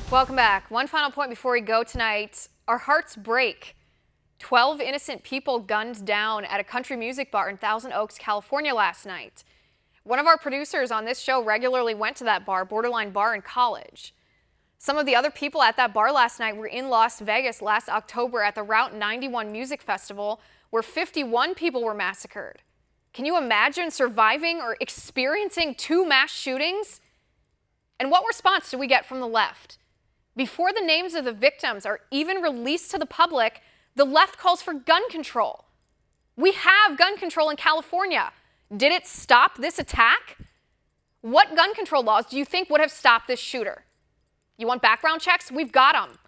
Welcome back. One final point before we go tonight. Our hearts break. 12 innocent people gunned down at a country music bar in Thousand Oaks, California last night. One of our producers on this show regularly went to that bar, Borderline Bar, in college. Some of the other people at that bar last night were in Las Vegas last October at the Route 91 Music Festival, where 51 people were massacred. Can you imagine surviving or experiencing 2 mass shootings? And what response do we get from the left? Before the names of the victims are even released to the public, the left calls for gun control. We have gun control in California. Did it stop this attack? What gun control laws do you think would have stopped this shooter? You want background checks? We've got them.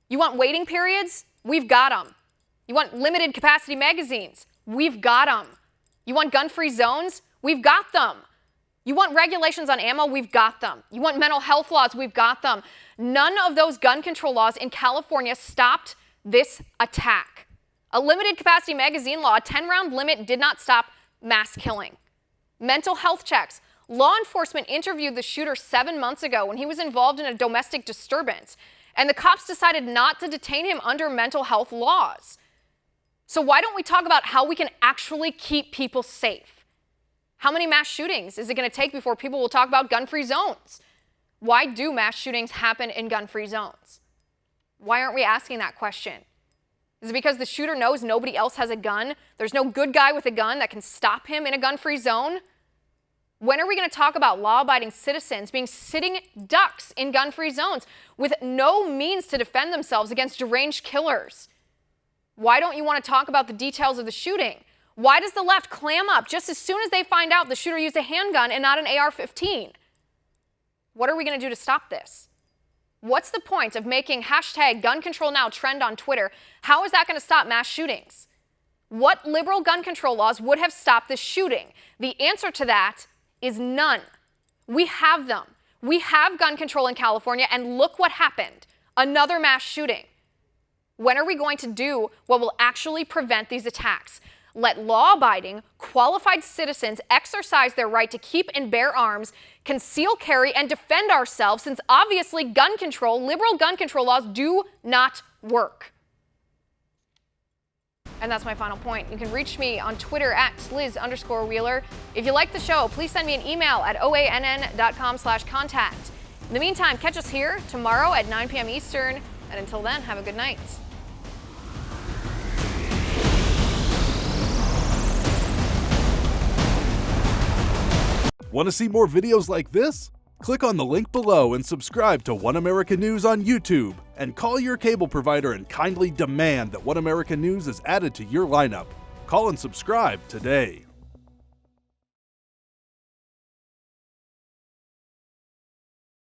You want waiting periods? We've got them. You want limited capacity magazines? We've got them. You want gun-free zones? We've got them. You want regulations on ammo? We've got them. You want mental health laws? We've got them. None of those gun control laws in California stopped this attack. A limited capacity magazine law, a 10-round limit, did not stop mass killing. Mental health checks. Law enforcement interviewed the shooter 7 months ago when he was involved in a domestic disturbance, and the cops decided not to detain him under mental health laws. So why don't we talk about how we can actually keep people safe? How many mass shootings is it going to take before people will talk about gun-free zones? Why do mass shootings happen in gun-free zones? Why aren't we asking that question? Is it because the shooter knows nobody else has a gun? There's no good guy with a gun that can stop him in a gun-free zone? When are we going to talk about law-abiding citizens being sitting ducks in gun-free zones with no means to defend themselves against deranged killers? Why don't you want to talk about the details of the shooting? Why does the left clam up just as soon as they find out the shooter used a handgun and not an AR-15? What are we going to do to stop this? What's the point of making hashtag gun control now trend on Twitter? How is that going to stop mass shootings? What liberal gun control laws would have stopped this shooting? The answer to that is none. We have them. We have gun control in California, and look what happened. Another mass shooting. When are we going to do what will actually prevent these attacks? Let law-abiding, qualified citizens exercise their right to keep and bear arms, conceal carry, and defend ourselves, since obviously gun control, liberal gun control laws do not work. And that's my final point. You can reach me on Twitter at Liz_Wheeler. If you like the show, please send me an email at oann.com/contact. In the meantime, catch us here tomorrow at 9 p.m. Eastern. And until then, have a good night. Want to see more videos like this? Click on the link below and subscribe to One America News on YouTube, and call your cable provider and kindly demand that One America News is added to your lineup. Call and subscribe today.